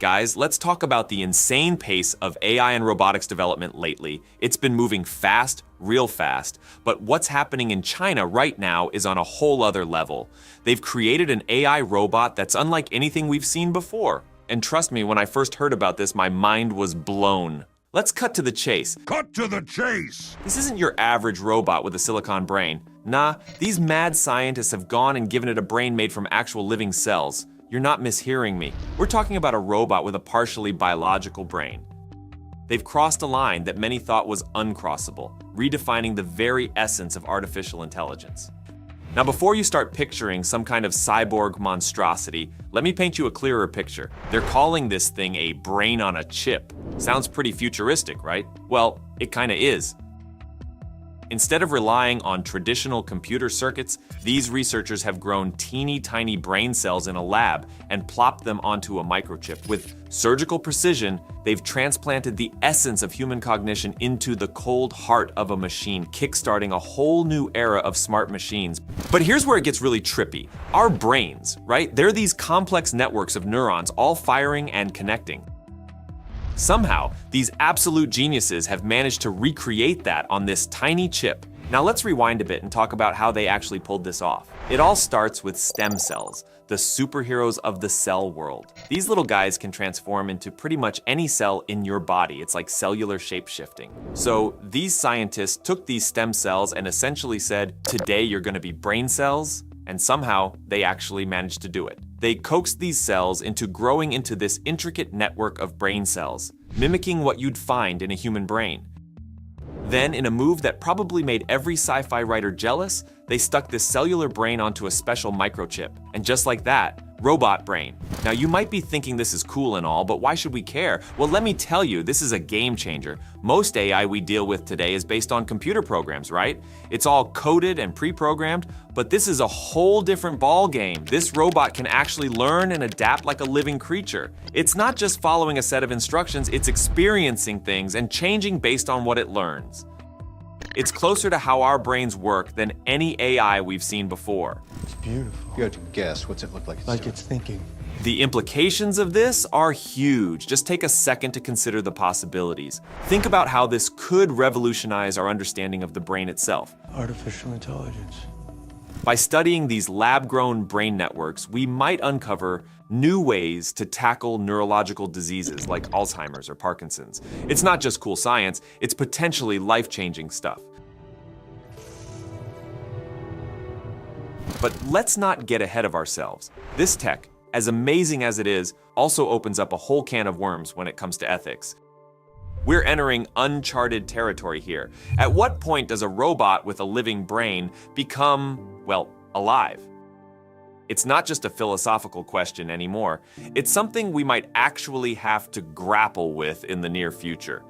Guys, let's talk about the insane pace of AI and robotics development lately. It's been moving fast, real fast, but what's happening in China right now is on a whole other level. They've created an AI robot that's unlike anything we've seen before. And trust me, when I first heard about this, my mind was blown. Let's cut to the chase. Cut to the chase! This isn't your average robot with a silicon brain. Nah, these mad scientists have gone and given it a brain made from actual living cells. You're not mishearing me. We're talking about a robot with a partially biological brain. They've crossed a line that many thought was uncrossable, redefining the very essence of artificial intelligence. Now, before you start picturing some kind of cyborg monstrosity, let me paint you a clearer picture. They're calling this thing a brain on a chip. Sounds pretty futuristic, right? Well, it kinda is. Instead of relying on traditional computer circuits, these researchers have grown teeny tiny brain cells in a lab and plopped them onto a microchip. With surgical precision, they've transplanted the essence of human cognition into the cold heart of a machine, kickstarting a whole new era of smart machines. But here's where it gets really trippy. Our brains, right? They're these complex networks of neurons all firing and connecting. Somehow, these absolute geniuses have managed to recreate that on this tiny chip. Now let's rewind a bit and talk about how they actually pulled this off. It all starts with stem cells, the superheroes of the cell world. These little guys can transform into pretty much any cell in your body. It's like cellular shape-shifting. So these scientists took these stem cells and essentially said, today you're gonna be brain cells, and somehow they actually managed to do it. They coaxed these cells into growing into this intricate network of brain cells, mimicking what you'd find in a human brain. Then, in a move that probably made every sci-fi writer jealous, they stuck this cellular brain onto a special microchip. And just like that, robot brain. Now you might be thinking this is cool and all, but why should we care? Well, let me tell you, this is a game changer. Most AI we deal with today is based on computer programs, right? It's all coded and pre-programmed, but this is a whole different ball game. This robot can actually learn and adapt like a living creature. It's not just following a set of instructions, it's experiencing things and changing based on what it learns. It's closer to how our brains work than any AI we've seen before. It's beautiful. If you had to guess, what's it look like? Like it's thinking. The implications of this are huge. Just take a second to consider the possibilities. Think about how this could revolutionize our understanding of the brain itself. Artificial intelligence. By studying these lab-grown brain networks, we might uncover new ways to tackle neurological diseases like Alzheimer's or Parkinson's. It's not just cool science, it's potentially life-changing stuff. But let's not get ahead of ourselves. This tech, as amazing as it is, also opens up a whole can of worms when it comes to ethics. We're entering uncharted territory here. At what point does a robot with a living brain become, well, alive? It's not just a philosophical question anymore. It's something we might actually have to grapple with in the near future.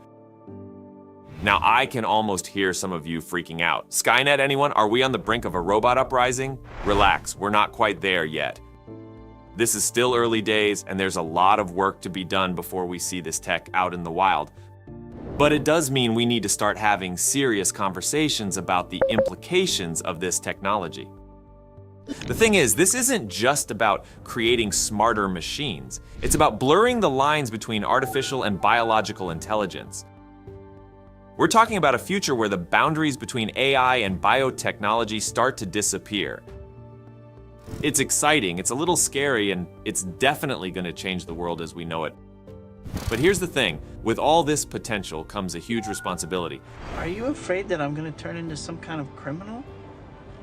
Now, I can almost hear some of you freaking out. Skynet, anyone? Are we on the brink of a robot uprising? Relax, we're not quite there yet. This is still early days, and there's a lot of work to be done before we see this tech out in the wild. But it does mean we need to start having serious conversations about the implications of this technology. The thing is, this isn't just about creating smarter machines. It's about blurring the lines between artificial and biological intelligence. We're talking about a future where the boundaries between AI and biotechnology start to disappear. It's exciting, it's a little scary, and it's definitely going to change the world as we know it. But here's the thing, with all this potential comes a huge responsibility. Are you afraid that I'm gonna turn into some kind of criminal?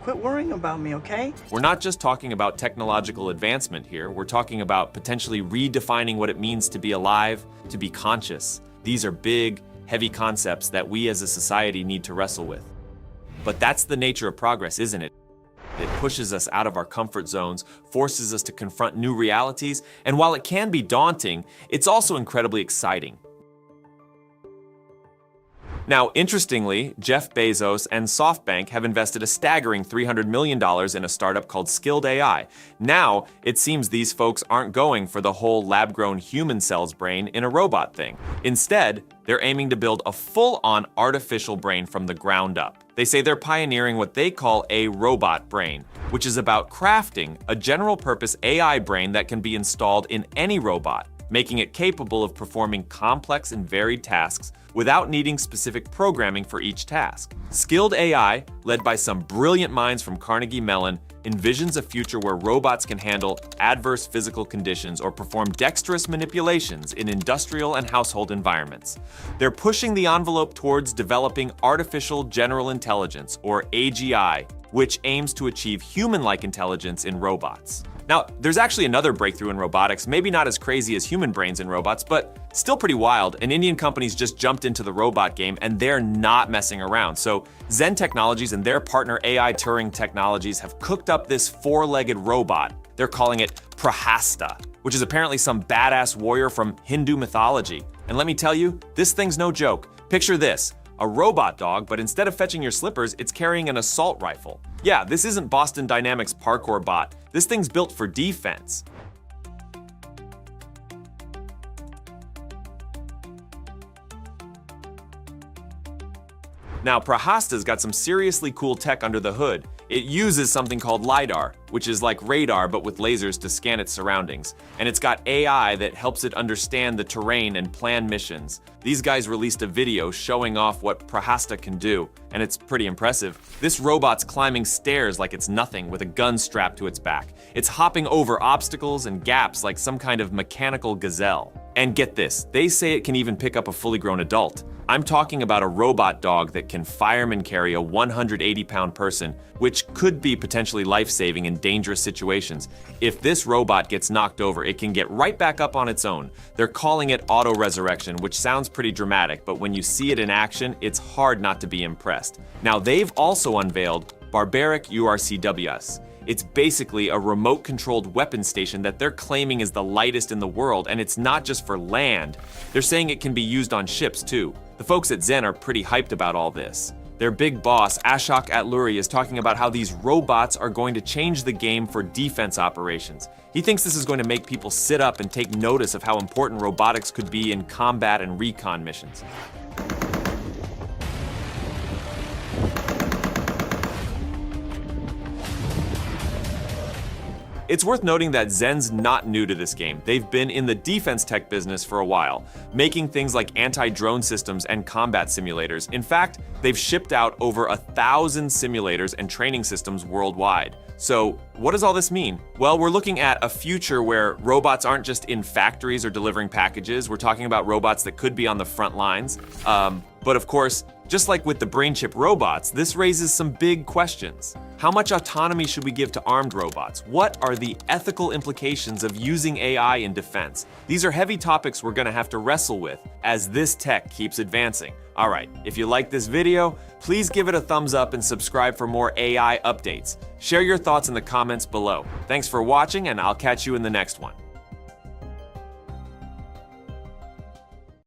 Quit worrying about me, okay? We're not just talking about technological advancement here, we're talking about potentially redefining what it means to be alive, to be conscious. These are big, heavy concepts that we as a society need to wrestle with. But that's the nature of progress, isn't it? It pushes us out of our comfort zones, forces us to confront new realities, and while it can be daunting, it's also incredibly exciting. Now, interestingly, Jeff Bezos and SoftBank have invested a staggering $300 million in a startup called Skild AI. Now, it seems these folks aren't going for the whole lab-grown human cells brain in a robot thing. Instead, they're aiming to build a full-on artificial brain from the ground up. They say they're pioneering what they call a robot brain, which is about crafting a general-purpose AI brain that can be installed in any robot. making it capable of performing complex and varied tasks without needing specific programming for each task. Skild AI, led by some brilliant minds from Carnegie Mellon, envisions a future where robots can handle adverse physical conditions or perform dexterous manipulations in industrial and household environments. They're pushing the envelope towards developing artificial general intelligence, or AGI, which aims to achieve human-like intelligence in robots. Now, there's actually another breakthrough in robotics, maybe not as crazy as human brains in robots, but still pretty wild. An Indian company's just jumped into the robot game, and they're not messing around. So Zen Technologies and their partner AI Turing Technologies have cooked up this four-legged robot. They're calling it Prahasta, which is apparently some badass warrior from Hindu mythology. And let me tell you, this thing's no joke. Picture this. A robot dog, but instead of fetching your slippers, it's carrying an assault rifle. Yeah, this isn't Boston Dynamics parkour bot. This thing's built for defense. Now, Prahasta's got some seriously cool tech under the hood. It uses something called LIDAR, which is like radar but with lasers to scan its surroundings. And it's got AI that helps it understand the terrain and plan missions. These guys released a video showing off what Prahasta can do, and it's pretty impressive. This robot's climbing stairs like it's nothing with a gun strapped to its back. It's hopping over obstacles and gaps like some kind of mechanical gazelle. And get this, they say it can even pick up a fully grown adult. I'm talking about a robot dog that can fireman carry a 180-pound person, which could be potentially life-saving in dangerous situations. If this robot gets knocked over, it can get right back up on its own. They're calling it auto-resurrection, which sounds pretty dramatic, but when you see it in action, it's hard not to be impressed. Now, they've also unveiled Barbaric URCWS. It's basically a remote-controlled weapon station that they're claiming is the lightest in the world, and it's not just for land. They're saying it can be used on ships, too. The folks at Zen are pretty hyped about all this. Their big boss, Ashok Atluri, is talking about how these robots are going to change the game for defense operations. He thinks this is going to make people sit up and take notice of how important robotics could be in combat and recon missions. It's worth noting that Zen's not new to this game. They've been in the defense tech business for a while, making things like anti-drone systems and combat simulators. In fact, they've shipped out over 1,000 simulators and training systems worldwide. So, what does all this mean? Well, we're looking at a future where robots aren't just in factories or delivering packages. We're talking about robots that could be on the front lines. But of course, just like with the brain chip robots, this raises some big questions. How much autonomy should we give to armed robots? What are the ethical implications of using AI in defense? These are heavy topics we're gonna have to wrestle with as this tech keeps advancing. All right, if you like this video, please give it a thumbs up and subscribe for more AI updates. Share your thoughts in the comments below. Thanks for watching, and I'll catch you in the next one.